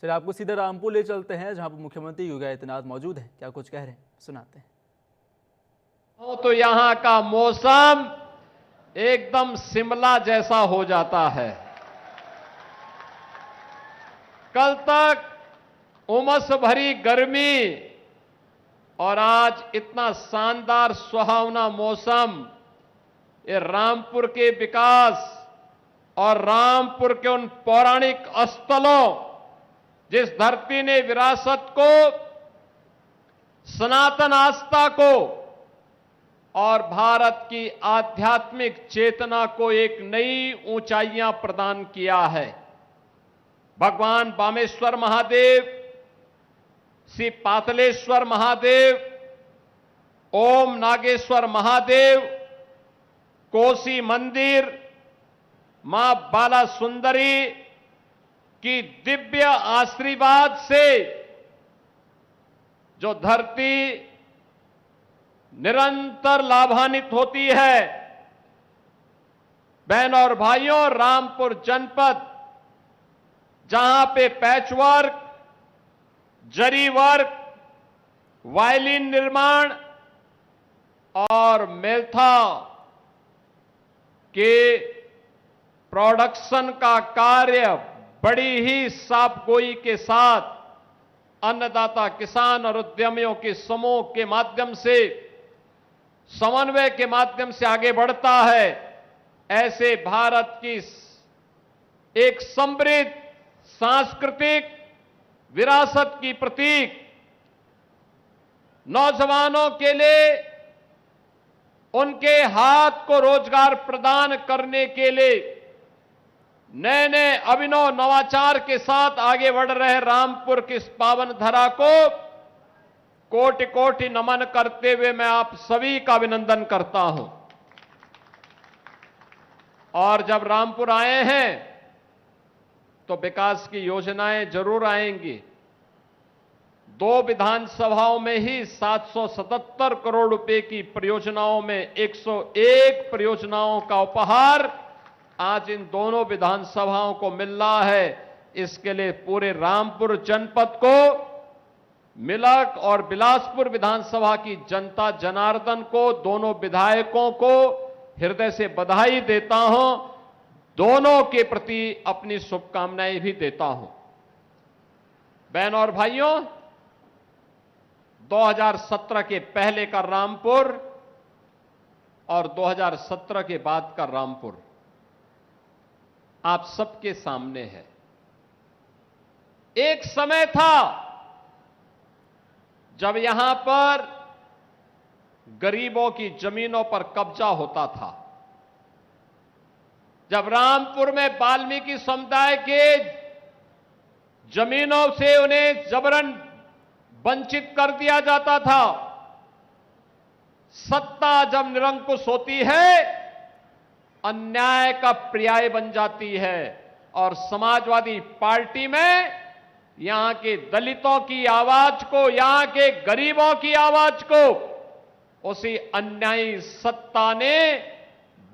चलिए आपको सीधे रामपुर ले चलते हैं, जहां पर मुख्यमंत्री योगी आदित्यनाथ मौजूद हैं। क्या कुछ कह रहे हैं, सुनाते हैं। तो यहां का मौसम एकदम शिमला जैसा हो जाता है। कल तक उमस भरी गर्मी और आज इतना शानदार सुहावना मौसम, ये रामपुर के विकास और रामपुर के उन पौराणिक स्थलों, जिस धरती ने विरासत को, सनातन आस्था को और भारत की आध्यात्मिक चेतना को एक नई ऊंचाइयां प्रदान किया है। भगवान बामेश्वर महादेव, श्री पातलेश्वर महादेव, ओम नागेश्वर महादेव, कोसी मंदिर, मां बाला सुंदरी की दिव्य आशीर्वाद से जो धरती निरंतर लाभान्वित होती है। बहनों और भाइयों, रामपुर जनपद जहां पे पैचवर्क, जरी वर्क, वायलिन निर्माण और मेल्था के प्रोडक्शन का कार्य बड़ी ही साफगोई के साथ अन्नदाता किसान और उद्यमियों के समूह के माध्यम से, समन्वय के माध्यम से आगे बढ़ता है। ऐसे भारत की एक समृद्ध सांस्कृतिक विरासत की प्रतीक, नौजवानों के लिए उनके हाथ को रोजगार प्रदान करने के लिए नए नए अभिनव नवाचार के साथ आगे बढ़ रहे रामपुर की इस पावन धरा को कोटि कोटि नमन करते हुए मैं आप सभी का अभिनंदन करता हूं। और जब रामपुर आए हैं तो विकास की योजनाएं जरूर आएंगी। 2 विधानसभाओं में ही 777 करोड़ रुपए की परियोजनाओं में 101 परियोजनाओं का उपहार आज इन दोनों विधानसभाओं को मिल रहा है। इसके लिए पूरे रामपुर जनपद को, मिलक और बिलासपुर विधानसभा की जनता जनार्दन को, दोनों विधायकों को हृदय से बधाई देता हूं। दोनों के प्रति अपनी शुभकामनाएं भी देता हूं। बहनों और भाइयों, 2017 के पहले का रामपुर और 2017 के बाद का रामपुर आप सबके सामने है। एक समय था जब यहां पर गरीबों की जमीनों पर कब्जा होता था। जब रामपुर में वाल्मीकि समुदाय के जमीनों से उन्हें जबरन वंचित कर दिया जाता था। सत्ता जब निरंकुश होती है, अन्याय का पर्याय बन जाती है। और समाजवादी पार्टी में यहां के दलितों की आवाज को, यहां के गरीबों की आवाज को उसी अन्यायी सत्ता ने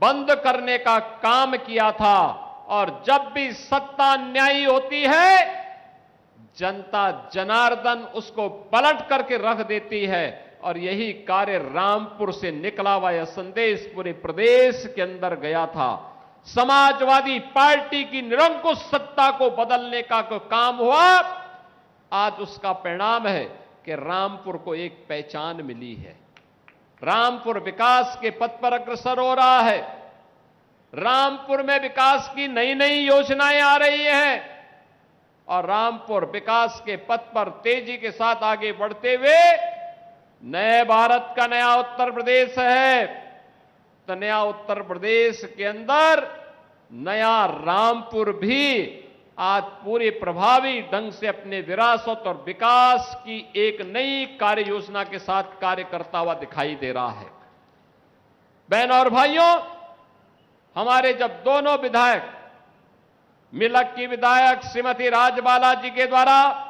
बंद करने का काम किया था। और जब भी सत्ता अन्यायी होती है, जनता जनार्दन उसको पलट करके रख देती है। और यही कार्य रामपुर से निकला हुआ यह संदेश पूरे प्रदेश के अंदर गया था। समाजवादी पार्टी की निरंकुश सत्ता को बदलने का काम हुआ। आज उसका परिणाम है कि रामपुर को एक पहचान मिली है। रामपुर विकास के पथ पर अग्रसर हो रहा है। रामपुर में विकास की नई नई योजनाएं आ रही हैं और रामपुर विकास के पथ पर तेजी के साथ आगे बढ़ते हुए नए भारत का नया उत्तर प्रदेश है। तो नया उत्तर प्रदेश के अंदर नया रामपुर भी आज पूरे प्रभावी ढंग से अपने विरासत और विकास की एक नई कार्य योजना के साथ कार्य करता हुआ दिखाई दे रहा है। बहनों और भाइयों, हमारे जब दोनों विधायक, मिलक की विधायक श्रीमती राजबाला जी के द्वारा,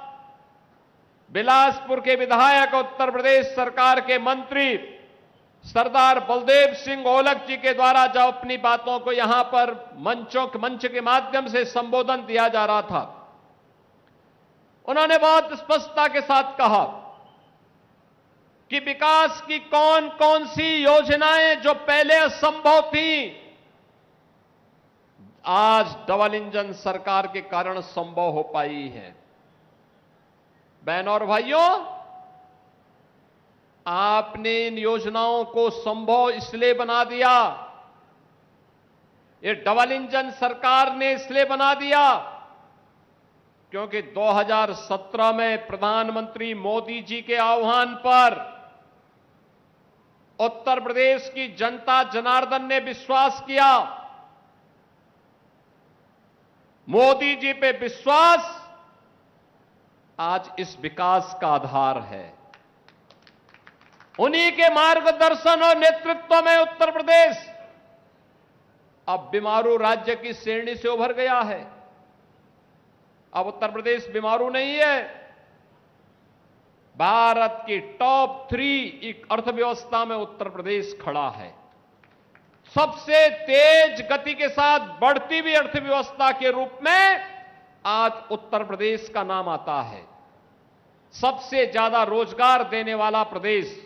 बिलासपुर के विधायक, उत्तर प्रदेश सरकार के मंत्री सरदार बलदेव सिंह ओलख जी के द्वारा जब अपनी बातों को यहां पर मंच के माध्यम से संबोधन दिया जा रहा था, उन्होंने बहुत स्पष्टता के साथ कहा कि विकास की कौन कौन सी योजनाएं जो पहले असंभव थी, आज डबल इंजन सरकार के कारण संभव हो पाई है। बहनों और भाइयों, आपने इन योजनाओं को संभव इसलिए बना दिया, ये डबल इंजन सरकार ने इसलिए बना दिया क्योंकि 2017 में प्रधानमंत्री मोदी जी के आह्वान पर उत्तर प्रदेश की जनता जनार्दन ने विश्वास किया। मोदी जी पे विश्वास आज इस विकास का आधार है। उन्हीं के मार्गदर्शन और नेतृत्व में उत्तर प्रदेश अब बीमारू राज्य की श्रेणी से उभर गया है। अब उत्तर प्रदेश बीमारू नहीं है, भारत की टॉप 3 अर्थव्यवस्था में उत्तर प्रदेश खड़ा है। सबसे तेज गति के साथ बढ़ती हुई अर्थव्यवस्था के रूप में आज उत्तर प्रदेश का नाम आता है। सबसे ज्यादा रोजगार देने वाला प्रदेश,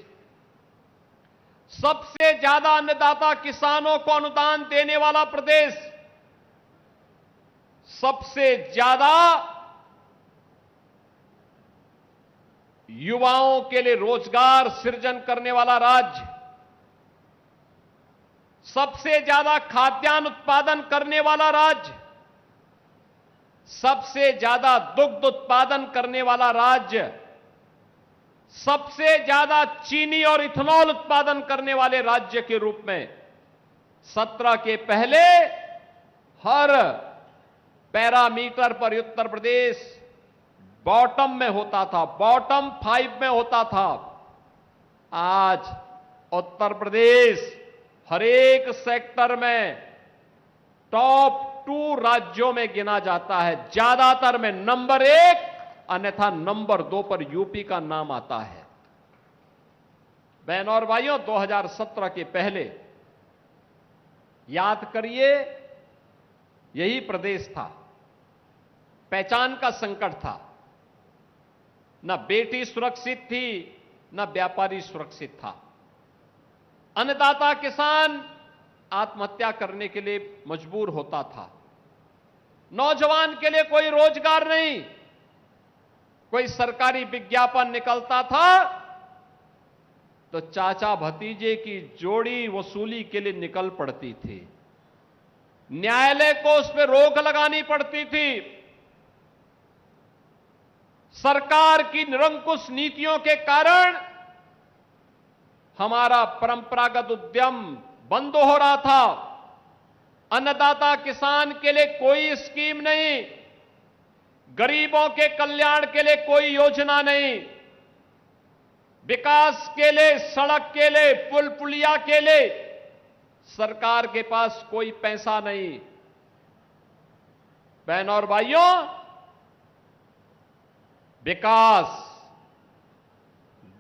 सबसे ज्यादा अन्नदाता किसानों को अनुदान देने वाला प्रदेश, सबसे ज्यादा युवाओं के लिए रोजगार सृजन करने वाला राज्य, सबसे ज्यादा खाद्यान्न उत्पादन करने वाला राज्य, सबसे ज्यादा दुग्ध उत्पादन करने वाला राज्य, सबसे ज्यादा चीनी और इथेनॉल उत्पादन करने वाले राज्य के रूप में 17 के पहले हर पैरामीटर पर उत्तर प्रदेश बॉटम में होता था, बॉटम 5 में होता था। आज उत्तर प्रदेश हर एक सेक्टर में टॉप 2 राज्यों में गिना जाता है, ज्यादातर में नंबर 1, अन्यथा नंबर 2 पर यूपी का नाम आता है। बहनों और भाइयों, 2017 के पहले याद करिए, यही प्रदेश था, पहचान का संकट था। न बेटी सुरक्षित थी, न व्यापारी सुरक्षित था। अन्नदाता किसान आत्महत्या करने के लिए मजबूर होता था। नौजवान के लिए कोई रोजगार नहीं, कोई सरकारी विज्ञापन निकलता था तो चाचा भतीजे की जोड़ी वसूली के लिए निकल पड़ती थी। न्यायालय को उस पर रोक लगानी पड़ती थी। सरकार की निरंकुश नीतियों के कारण हमारा परंपरागत उद्यम बंद हो रहा था। अन्नदाता किसान के लिए कोई स्कीम नहीं, गरीबों के कल्याण के लिए कोई योजना नहीं, विकास के लिए, सड़क के लिए, पुल पुलिया के लिए सरकार के पास कोई पैसा नहीं। बहनों और भाइयों, विकास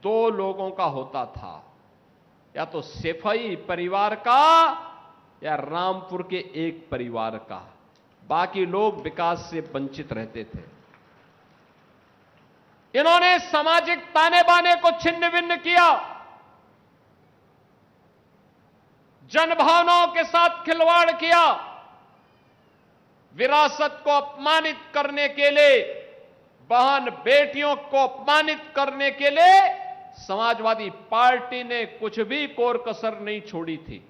2 लोगों का होता था, या तो सेफई परिवार का या रामपुर के एक परिवार का। बाकी लोग विकास से वंचित रहते थे। इन्होंने सामाजिक ताने बाने को छिन्न भिन्न किया, जनभावनाओं के साथ खिलवाड़ किया, विरासत को अपमानित करने के लिए, बहन बेटियों को अपमानित करने के लिए समाजवादी पार्टी ने कुछ भी कोर कसर नहीं छोड़ी थी।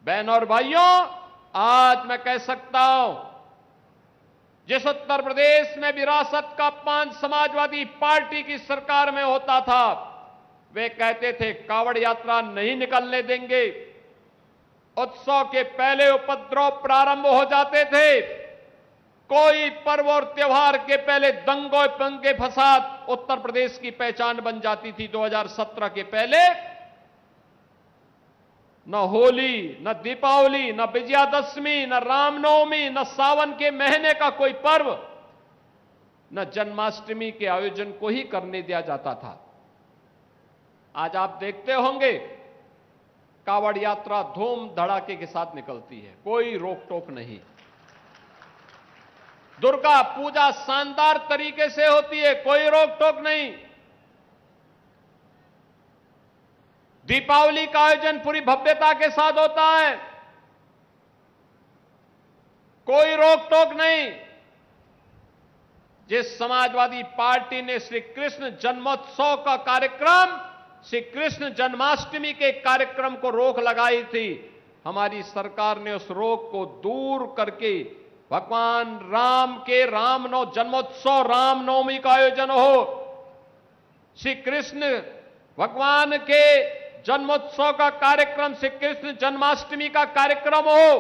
बहनों और भाइयों, आज मैं कह सकता हूं, जिस उत्तर प्रदेश में विरासत का अपमान समाजवादी पार्टी की सरकार में होता था, वे कहते थे कावड़ यात्रा नहीं निकलने देंगे। उत्सव के पहले उपद्रव प्रारंभ हो जाते थे। कोई पर्व और त्योहार के पहले दंगों पंगे फसाद उत्तर प्रदेश की पहचान बन जाती थी। 2017 के पहले न होली, न दीपावली, न विजयादशमी, न रामनवमी, न सावन के महीने का कोई पर्व, न जन्माष्टमी के आयोजन को ही करने दिया जाता था। आज आप देखते होंगे कावड़ यात्रा धूम धड़ाके के साथ निकलती है, कोई रोक टोक नहीं। दुर्गा पूजा शानदार तरीके से होती है, कोई रोक टोक नहीं। दीपावली का आयोजन पूरी भव्यता के साथ होता है, कोई रोक टोक नहीं। जिस समाजवादी पार्टी ने श्री कृष्ण जन्मोत्सव का कार्यक्रम, श्री कृष्ण जन्माष्टमी के कार्यक्रम को रोक लगाई थी, हमारी सरकार ने उस रोक को दूर करके भगवान राम के जन्मोत्सव रामनवमी का आयोजन हो, श्री कृष्ण भगवान के जन्मोत्सव का कार्यक्रम, श्री कृष्ण जन्माष्टमी का कार्यक्रम हो,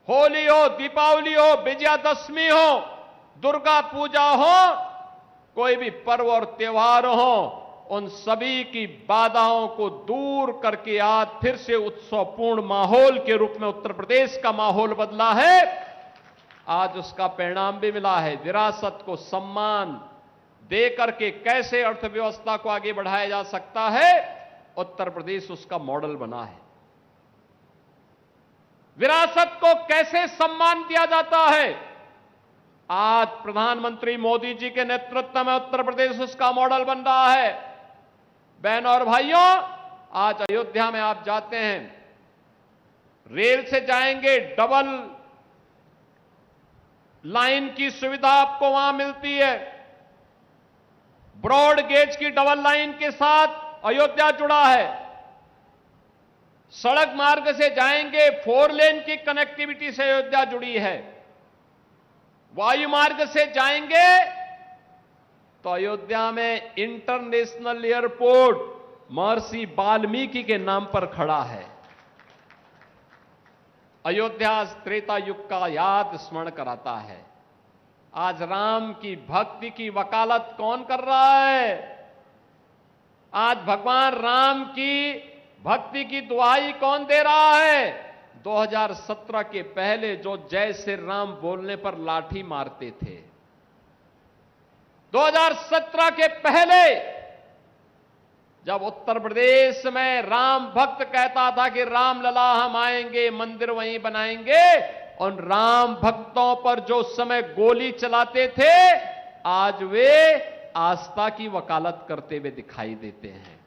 होली हो, दीपावली हो, विजयादशमी हो, दुर्गा पूजा हो, कोई भी पर्व और त्योहार हो, उन सभी की बाधाओं को दूर करके आज फिर से उत्सवपूर्ण माहौल के रूप में उत्तर प्रदेश का माहौल बदला है। आज उसका परिणाम भी मिला है। विरासत को सम्मान दे करके कैसे अर्थव्यवस्था को आगे बढ़ाया जा सकता है, उत्तर प्रदेश उसका मॉडल बना है। विरासत को कैसे सम्मान दिया जाता है, आज प्रधानमंत्री मोदी जी के नेतृत्व में उत्तर प्रदेश उसका मॉडल बन रहा है। बहनों और भाइयों, आज अयोध्या में आप जाते हैं, रेल से जाएंगे, डबल लाइन की सुविधा आपको वहां मिलती है। ब्रॉड गेज की डबल लाइन के साथ अयोध्या जुड़ा है। सड़क मार्ग से जाएंगे, 4 लेन की कनेक्टिविटी से अयोध्या जुड़ी है। वायु मार्ग से जाएंगे तो अयोध्या में इंटरनेशनल एयरपोर्ट महर्षि वाल्मीकि के नाम पर खड़ा है। अयोध्या त्रेता युग का याद स्मरण कराता है। आज राम की भक्ति की वकालत कौन कर रहा है? आज भगवान राम की भक्ति की दुहाई कौन दे रहा है? 2017 के पहले जो जय श्री राम बोलने पर लाठी मारते थे, 2017 के पहले जब उत्तर प्रदेश में राम भक्त कहता था कि राम लला हम आएंगे, मंदिर वहीं बनाएंगे, और राम भक्तों पर जो समय गोली चलाते थे, आज वे आस्था की वकालत करते हुए दिखाई देते हैं।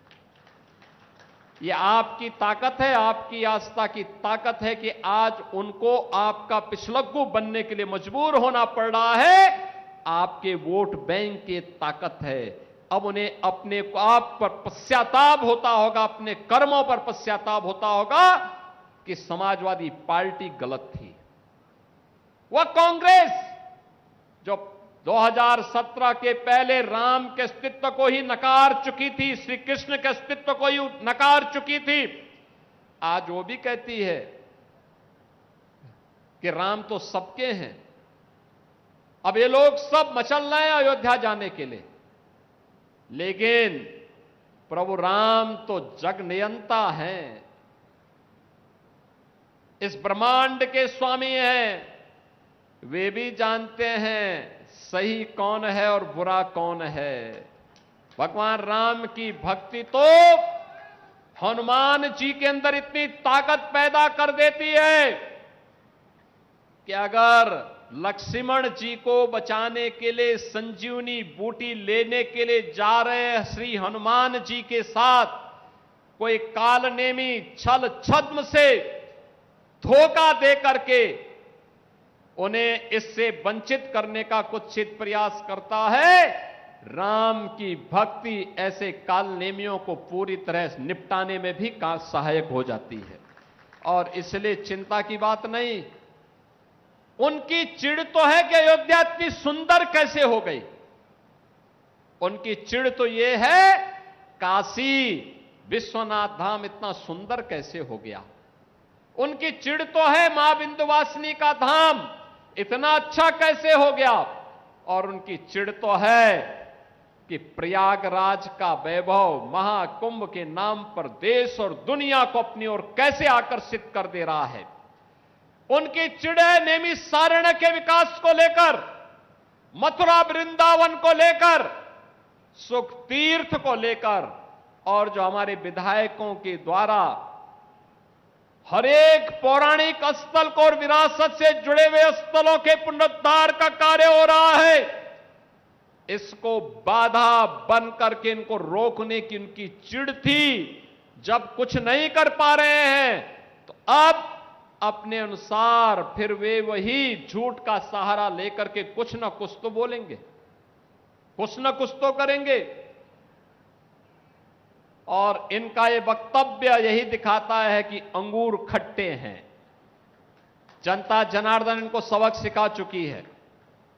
ये आपकी ताकत है, आपकी आस्था की ताकत है कि आज उनको आपका पिछलग्गू बनने के लिए मजबूर होना पड़ रहा है। आपके वोट बैंक की ताकत है। अब उन्हें अपने आप पर पश्चाताप होता होगा, अपने कर्मों पर पश्चाताप होता होगा कि समाजवादी पार्टी गलत थी। वह कांग्रेस जो 2017 के पहले राम के अस्तित्व को ही नकार चुकी थी, श्री कृष्ण के अस्तित्व को ही नकार चुकी थी, आज वो भी कहती है कि राम तो सबके हैं। अब ये लोग सब मचल रहे हैं अयोध्या जाने के लिए, लेकिन प्रभु राम तो जग नियंता हैं, इस ब्रह्मांड के स्वामी हैं। वे भी जानते हैं सही कौन है और बुरा कौन है। भगवान राम की भक्ति तो हनुमान जी के अंदर इतनी ताकत पैदा कर देती है कि अगर लक्ष्मण जी को बचाने के लिए संजीवनी बूटी लेने के लिए जा रहे श्री हनुमान जी के साथ कोई कालनेमी छल छद्म से धोखा दे करके उन्हें इससे वंचित करने का कुत्सित प्रयास करता है, राम की भक्ति ऐसे कालनेमियों को पूरी तरह निपटाने में भी सहायक हो जाती है। और इसलिए चिंता की बात नहीं। उनकी चिढ़ तो है कि अयोध्या इतनी सुंदर कैसे हो गई। उनकी चिढ़ तो यह है काशी विश्वनाथ धाम इतना सुंदर कैसे हो गया। उनकी चिढ़ तो है मां विंध्यवासिनी का धाम इतना अच्छा कैसे हो गया। और उनकी चिढ़ तो है कि प्रयागराज का वैभव महाकुंभ के नाम पर देश और दुनिया को अपनी ओर कैसे आकर्षित कर दे रहा है। उनकी चिढ़ है नैमिषारण्य के विकास को लेकर, मथुरा वृंदावन को लेकर, सुख तीर्थ को लेकर, और जो हमारे विधायकों के द्वारा हर एक पौराणिक स्थल को और विरासत से जुड़े हुए स्थलों के पुनरुद्धार का कार्य हो रहा है। इसको बाधा बन करके इनको रोकने की उनकी चिढ़ थी। जब कुछ नहीं कर पा रहे हैं तो अब अपने अनुसार फिर वे वही झूठ का सहारा लेकर के कुछ ना कुछ तो बोलेंगे, कुछ ना कुछ तो करेंगे। और इनका ये वक्तव्य यही दिखाता है कि अंगूर खट्टे हैं। जनता जनार्दन इनको सबक सिखा चुकी है।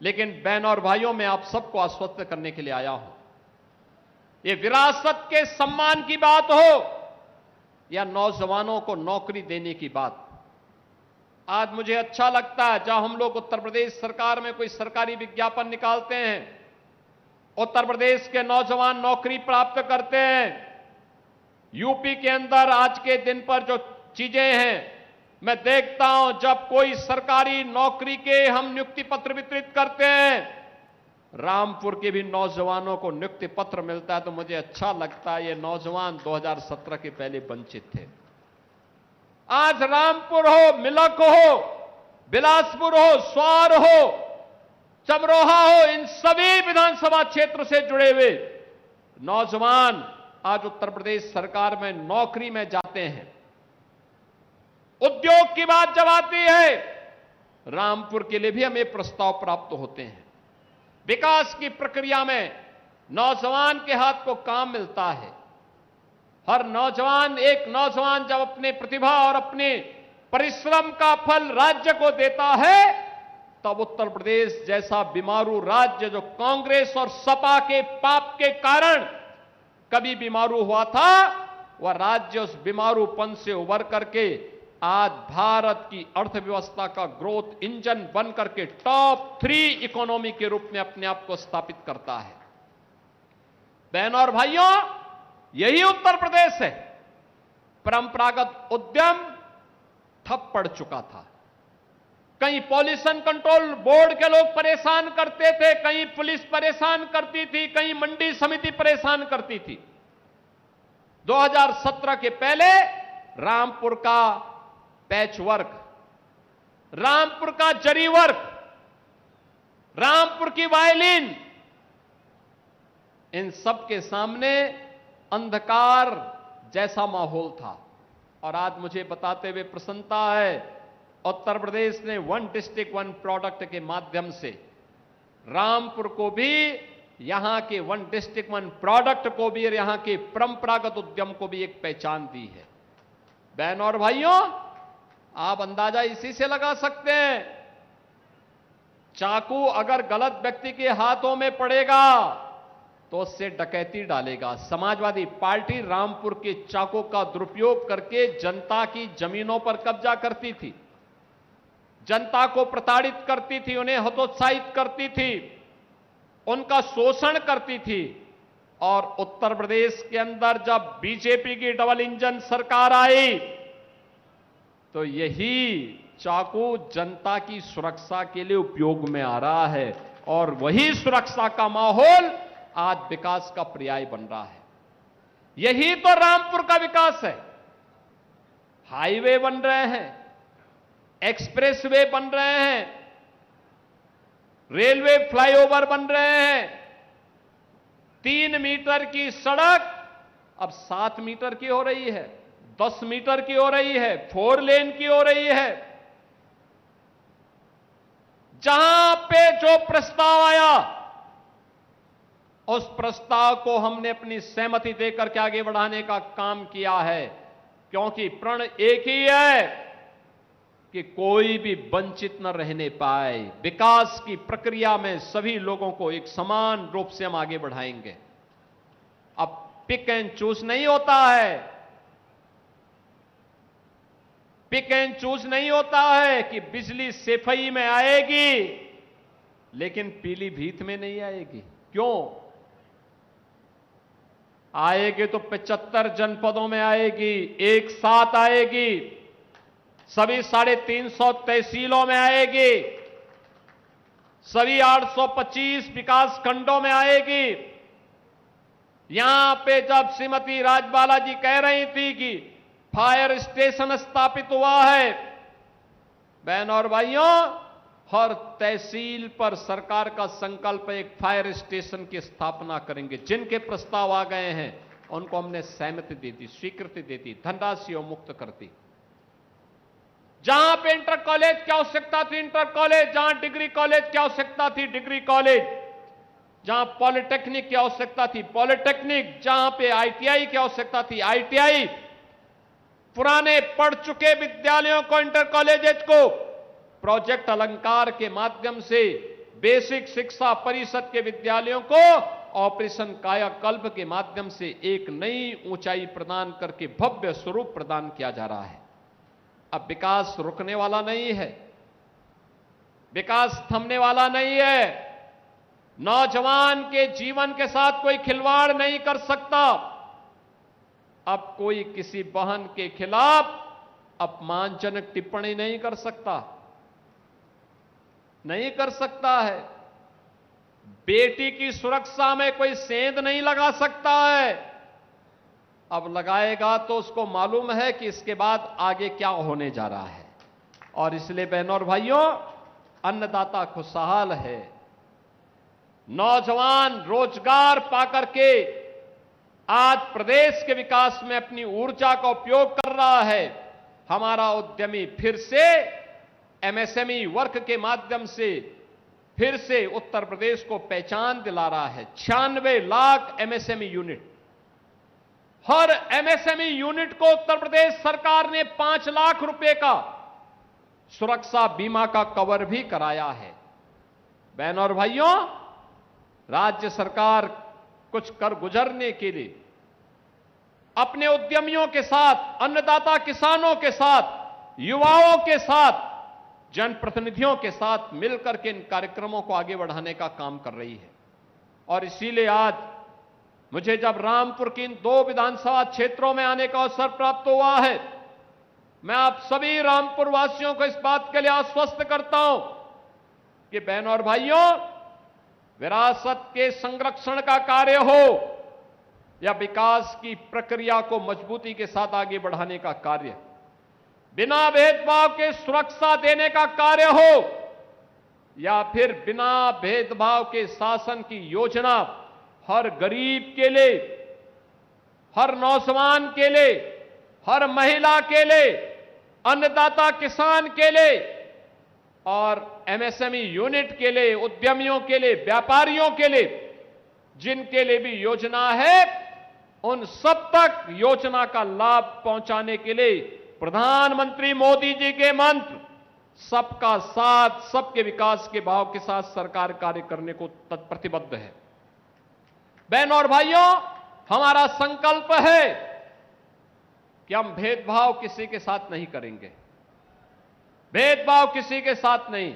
लेकिन बहन और भाइयों, मैं आप सबको आश्वस्त करने के लिए आया हूं। ये विरासत के सम्मान की बात हो या नौजवानों को नौकरी देने की बात, आज मुझे अच्छा लगता है जब हम लोग उत्तर प्रदेश सरकार में कोई सरकारी विज्ञापन निकालते हैं, उत्तर प्रदेश के नौजवान नौकरी प्राप्त करते हैं। यूपी के अंदर आज के दिन पर जो चीजें हैं, मैं देखता हूं जब कोई सरकारी नौकरी के हम नियुक्ति पत्र वितरित करते हैं, रामपुर के भी नौजवानों को नियुक्ति पत्र मिलता है तो मुझे अच्छा लगता है। ये नौजवान 2017 के पहले वंचित थे। आज रामपुर हो, मिलक हो, बिलासपुर हो, स्वार हो, चमरोहा हो, इन सभी विधानसभा क्षेत्र से जुड़े हुए नौजवान आज उत्तर प्रदेश सरकार में नौकरी में जाते हैं। उद्योग की बात जब आती है, रामपुर के लिए भी हमें प्रस्ताव प्राप्त होते हैं। विकास की प्रक्रिया में नौजवान के हाथ को काम मिलता है। हर नौजवान, एक नौजवान जब अपने प्रतिभा और अपने परिश्रम का फल राज्य को देता है, तब उत्तर प्रदेश जैसा बीमारू राज्य जो कांग्रेस और सपा के पाप के कारण कभी बीमारू हुआ था, वह राज्य उस बीमारूपन से उबर करके आज भारत की अर्थव्यवस्था का ग्रोथ इंजन बन करके टॉप 3 इकोनॉमी के रूप में अपने आप को स्थापित करता है। बहनों और भाइयों, यही उत्तर प्रदेश है। परंपरागत उद्यम ठप पड़ चुका था। कहीं पॉल्यूशन कंट्रोल बोर्ड के लोग परेशान करते थे, कहीं पुलिस परेशान करती थी, कहीं मंडी समिति परेशान करती थी। 2017 के पहले रामपुर का पैच वर्क, रामपुर का जरी वर्क, रामपुर की वायलिन, इन सब के सामने अंधकार जैसा माहौल था। और आज मुझे बताते हुए प्रसन्नता है, उत्तर प्रदेश ने 1 डिस्ट्रिक्ट 1 प्रोडक्ट के माध्यम से रामपुर को भी, यहां के 1 डिस्ट्रिक्ट 1 प्रोडक्ट को भी और यहां के परंपरागत उद्यम को भी एक पहचान दी है। बहनों और भाइयों, आप अंदाजा इसी से लगा सकते हैं, चाकू अगर गलत व्यक्ति के हाथों में पड़ेगा तो उससे डकैती डालेगा। समाजवादी पार्टी रामपुर के चाकू का दुरुपयोग करके जनता की जमीनों पर कब्जा करती थी, जनता को प्रताड़ित करती थी, उन्हें हतोत्साहित करती थी, उनका शोषण करती थी। और उत्तर प्रदेश के अंदर जब बीजेपी की डबल इंजन सरकार आई तो यही चाकू जनता की सुरक्षा के लिए उपयोग में आ रहा है। और वही सुरक्षा का माहौल आज विकास का पर्याय बन रहा है। यही तो रामपुर का विकास है। हाईवे बन रहे हैं, एक्सप्रेसवे बन रहे हैं, रेलवे फ्लाईओवर बन रहे हैं, 3 मीटर की सड़क अब 7 मीटर की हो रही है, 10 मीटर की हो रही है, 4 लेन की हो रही है। जहां पे जो प्रस्ताव आया, उस प्रस्ताव को हमने अपनी सहमति देकर के आगे बढ़ाने का काम किया है, क्योंकि प्रण एक ही है कि कोई भी वंचित न रहने पाए। विकास की प्रक्रिया में सभी लोगों को एक समान रूप से हम आगे बढ़ाएंगे। अब पिक एंड चूज नहीं होता है, पिक एंड चूज नहीं होता है कि बिजली सेफई में आएगी लेकिन पीलीभीत में नहीं आएगी। क्यों आएगी? तो 75 जनपदों में आएगी, एक साथ आएगी, सभी 350 तहसीलों में आएगी, सभी 825 विकास खंडों में आएगी। यहां पे जब श्रीमती राजबाला जी कह रही थी कि फायर स्टेशन स्थापित हुआ है। बहनों और भाइयों, हर तहसील पर सरकार का संकल्प है एक फायर स्टेशन की स्थापना करेंगे। जिनके प्रस्ताव आ गए हैं उनको हमने सहमति दे दी, स्वीकृति दे दी, धनराशि मुक्त कर दी। जहां पे इंटर कॉलेज की आवश्यकता थी इंटर कॉलेज, जहां डिग्री कॉलेज की आवश्यकता थी डिग्री कॉलेज, जहां पॉलिटेक्निक की आवश्यकता थी पॉलिटेक्निक, जहां पे आईटीआई की आवश्यकता थी आईटीआई, पुराने पढ़ चुके विद्यालयों को, इंटर कॉलेजेस को प्रोजेक्ट अलंकार के माध्यम से, बेसिक शिक्षा परिषद के विद्यालयों को ऑपरेशन कायाकल्प के माध्यम से एक नई ऊंचाई प्रदान करके भव्य स्वरूप प्रदान किया जा रहा है। अब विकास रुकने वाला नहीं है, विकास थमने वाला नहीं है। नौजवान के जीवन के साथ कोई खिलवाड़ नहीं कर सकता। अब कोई किसी बहन के खिलाफ अपमानजनक टिप्पणी नहीं कर सकता, नहीं कर सकता है। बेटी की सुरक्षा में कोई सेंध नहीं लगा सकता है। अब लगाएगा तो उसको मालूम है कि इसके बाद आगे क्या होने जा रहा है। और इसलिए बहनों और भाइयों, अन्नदाता खुशहाल है। नौजवान रोजगार पाकर के आज प्रदेश के विकास में अपनी ऊर्जा का उपयोग कर रहा है। हमारा उद्यमी फिर से एमएसएमई वर्क के माध्यम से फिर से उत्तर प्रदेश को पहचान दिला रहा है। 96 लाख एमएसएमई यूनिट, हर एमएसएमई यूनिट को उत्तर प्रदेश सरकार ने 5 लाख रुपए का सुरक्षा बीमा का कवर भी कराया है। बहनों और भाइयों, राज्य सरकार कुछ कर गुजरने के लिए अपने उद्यमियों के साथ, अन्नदाता किसानों के साथ, युवाओं के साथ, जनप्रतिनिधियों के साथ मिलकर के इन कार्यक्रमों को आगे बढ़ाने का काम कर रही है। और इसीलिए आज मुझे जब रामपुर की इन 2 विधानसभा क्षेत्रों में आने का अवसर प्राप्त हुआ है, मैं आप सभी रामपुर वासियों को इस बात के लिए आश्वस्त करता हूं कि बहनों और भाइयों, विरासत के संरक्षण का कार्य हो या विकास की प्रक्रिया को मजबूती के साथ आगे बढ़ाने का कार्य, बिना भेदभाव के सुरक्षा देने का कार्य हो या फिर बिना भेदभाव के शासन की योजना हर गरीब के लिए, हर नौजवान के लिए, हर महिला के लिए, अन्नदाता किसान के लिए और एमएसएमई यूनिट के लिए, उद्यमियों के लिए, व्यापारियों के लिए, जिनके लिए भी योजना है, उन सब तक योजना का लाभ पहुंचाने के लिए प्रधानमंत्री मोदी जी के मंत्र सबका साथ, सबके विकास के भाव के साथ सरकार कार्य करने को प्रतिबद्ध है। बहनों और भाइयों, हमारा संकल्प है कि हम भेदभाव किसी के साथ नहीं करेंगे, भेदभाव किसी के साथ नहीं,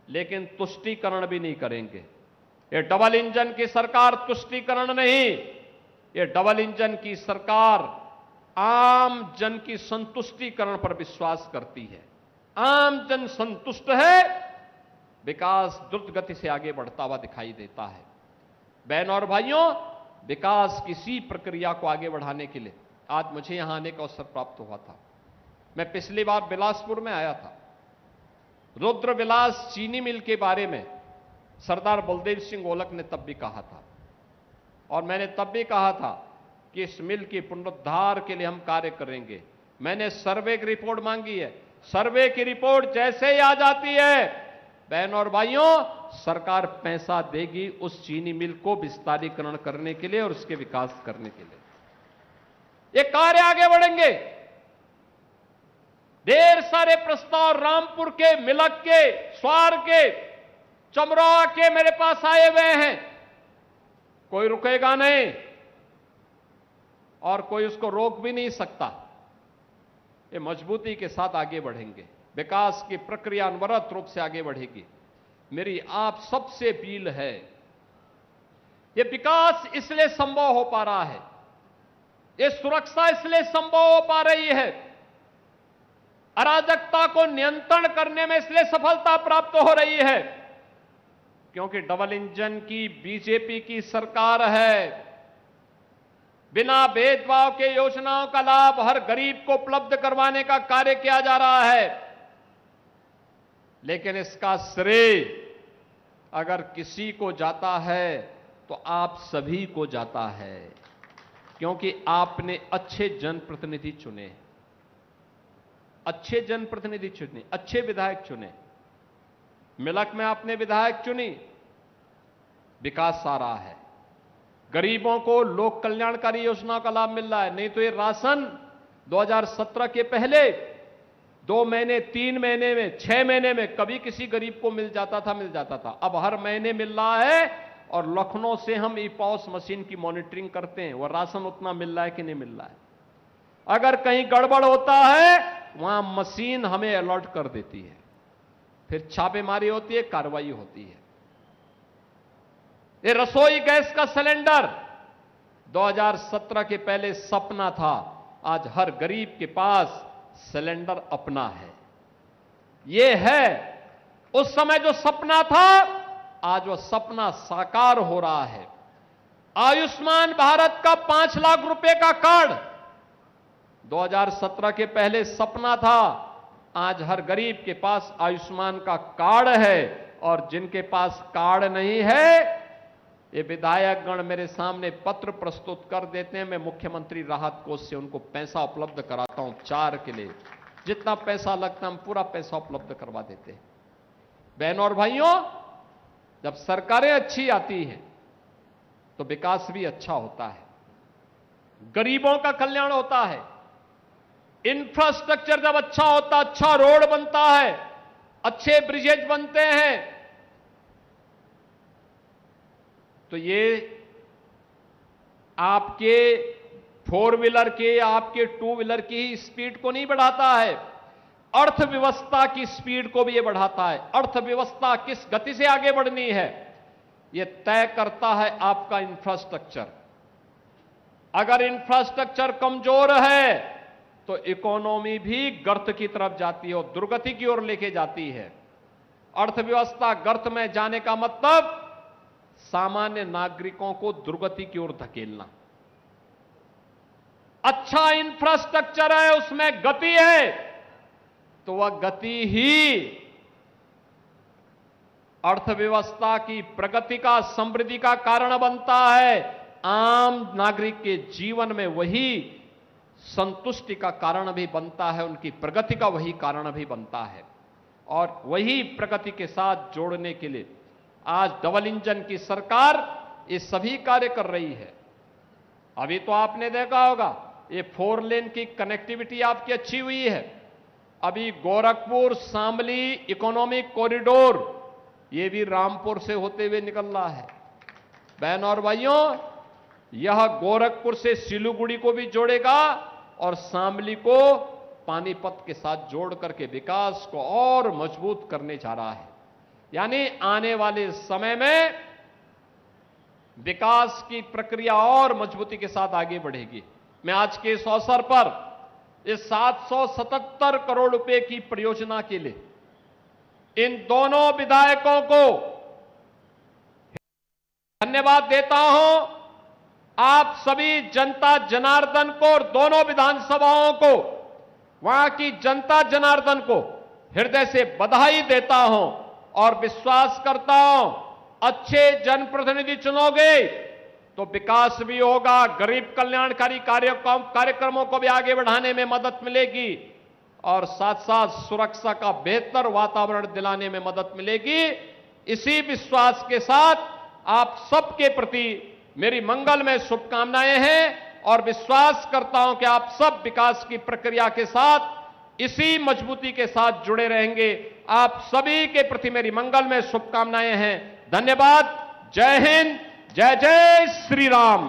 लेकिन तुष्टीकरण भी नहीं करेंगे। ये डबल इंजन की सरकार तुष्टीकरण नहीं, ये डबल इंजन की सरकार आम जन की संतुष्टीकरण पर विश्वास करती है। आम जन संतुष्ट है, विकास द्रुत गति से आगे बढ़ता हुआ दिखाई देता है। बहनों और भाइयों, विकास किसी प्रक्रिया को आगे बढ़ाने के लिए आज मुझे यहां आने का अवसर प्राप्त हुआ था। मैं पिछली बार बिलासपुर में आया था। रुद्र विलास चीनी मिल के बारे में सरदार बलदेव सिंह ओलक ने तब भी कहा था और मैंने तब भी कहा था कि इस मिल की पुनरुद्धार के लिए हम कार्य करेंगे। मैंने सर्वे की रिपोर्ट मांगी है। सर्वे की रिपोर्ट जैसे ही आ जाती है, बहनों और भाइयों, सरकार पैसा देगी उस चीनी मिल को विस्तारीकरण करने के लिए और उसके विकास करने के लिए। ये कार्य आगे बढ़ेंगे। ढेर सारे प्रस्ताव रामपुर के, मिलक के, स्वार के, चमरौआ के मेरे पास आए हुए हैं। कोई रुकेगा नहीं और कोई उसको रोक भी नहीं सकता। ये मजबूती के साथ आगे बढ़ेंगे। विकास की प्रक्रिया अनवरत रूप से आगे बढ़ेगी। मेरी आप सबसे अपील है, ये विकास इसलिए संभव हो पा रहा है, ये सुरक्षा इसलिए संभव हो पा रही है, अराजकता को नियंत्रण करने में इसलिए सफलता प्राप्त हो रही है क्योंकि डबल इंजन की बीजेपी की सरकार है। बिना भेदभाव के योजनाओं का लाभ हर गरीब को उपलब्ध करवाने का कार्य किया जा रहा है। लेकिन इसका श्रेय अगर किसी को जाता है तो आप सभी को जाता है, क्योंकि आपने अच्छे जनप्रतिनिधि चुने, अच्छे जनप्रतिनिधि चुने, अच्छे विधायक चुने। मिलक में आपने विधायक चुनी, विकास आ रहा है, गरीबों को लोक कल्याणकारी योजनाओं का लाभ मिल रहा है। नहीं तो ये राशन 2017 के पहले 2 महीने, 3 महीने में, 6 महीने में कभी किसी गरीब को मिल जाता था। अब हर महीने मिल रहा है और लखनऊ से हम ई-पॉस मशीन की मॉनिटरिंग करते हैं, वो राशन उतना मिल रहा है कि नहीं मिल रहा है। अगर कहीं गड़बड़ होता है वहां मशीन हमें अलर्ट कर देती है, फिर छापेमारी होती है, कार्रवाई होती है। ये रसोई गैस का सिलेंडर 2017 के पहले सपना था, आज हर गरीब के पास सिलेंडर अपना है। ये है उस समय जो सपना था, आज वो सपना साकार हो रहा है। आयुष्मान भारत का 5 लाख रुपए का कार्ड 2017 के पहले सपना था, आज हर गरीब के पास आयुष्मान का कार्ड है। और जिनके पास कार्ड नहीं है, ये विधायकगण मेरे सामने पत्र प्रस्तुत कर देते हैं, मैं मुख्यमंत्री राहत कोष से उनको पैसा उपलब्ध कराता हूं उपचार के लिए। जितना पैसा लगता है हम पूरा पैसा उपलब्ध करवा देते हैं। बहनों और भाइयों, जब सरकारें अच्छी आती हैं तो विकास भी अच्छा होता है, गरीबों का कल्याण होता है। इंफ्रास्ट्रक्चर जब अच्छा होता, अच्छा रोड बनता है, अच्छे ब्रिजेज बनते हैं, तो ये आपके 4 व्हीलर के, आपके 2 व्हीलर की ही स्पीड को नहीं बढ़ाता है, अर्थव्यवस्था की स्पीड को भी ये बढ़ाता है। अर्थव्यवस्था किस गति से आगे बढ़नी है, ये तय करता है आपका इंफ्रास्ट्रक्चर। अगर इंफ्रास्ट्रक्चर कमजोर है तो इकोनॉमी भी गर्त की तरफ जाती है और दुर्गति की ओर लेके जाती है। अर्थव्यवस्था गर्त में जाने का मतलब सामान्य नागरिकों को दुर्गति की ओर धकेलना। अच्छा इंफ्रास्ट्रक्चर है, उसमें गति है, तो वह गति ही अर्थव्यवस्था की प्रगति का, समृद्धि का कारण बनता है। आम नागरिक के जीवन में वही संतुष्टि का कारण भी बनता है, उनकी प्रगति का वही कारण भी बनता है। और वही प्रगति के साथ जोड़ने के लिए आज डबल इंजन की सरकार ये सभी कार्य कर रही है। अभी तो आपने देखा होगा ये 4 लेन की कनेक्टिविटी आपकी अच्छी हुई है। अभी गोरखपुर शामली इकोनॉमिक कॉरिडोर ये भी रामपुर से होते हुए निकल रहा है। बहनों और भाइयों, यह गोरखपुर से सिलीगुड़ी को भी जोड़ेगा और शामली को पानीपत के साथ जोड़ करके विकास को और मजबूत करने जा रहा है। यानी आने वाले समय में विकास की प्रक्रिया और मजबूती के साथ आगे बढ़ेगी। मैं आज के इस अवसर पर इस 777 करोड़ रुपए की परियोजना के लिए इन दोनों विधायकों को धन्यवाद देता हूं। आप सभी जनता जनार्दन को और दोनों विधानसभाओं को, वहां की जनता जनार्दन को हृदय से बधाई देता हूं और विश्वास करता हूं अच्छे जनप्रतिनिधि चुनोगे तो विकास भी होगा, गरीब कल्याणकारी कार्यक्रमों को भी आगे बढ़ाने में मदद मिलेगी और साथ साथ सुरक्षा का बेहतर वातावरण दिलाने में मदद मिलेगी। इसी विश्वास के साथ आप सबके प्रति मेरी मंगलमय शुभकामनाएं हैं और विश्वास करता हूं कि आप सब विकास की प्रक्रिया के साथ इसी मजबूती के साथ जुड़े रहेंगे। आप सभी के प्रति मेरी मंगलमय शुभकामनाएं हैं। धन्यवाद। जय हिंद, जय जय श्री राम।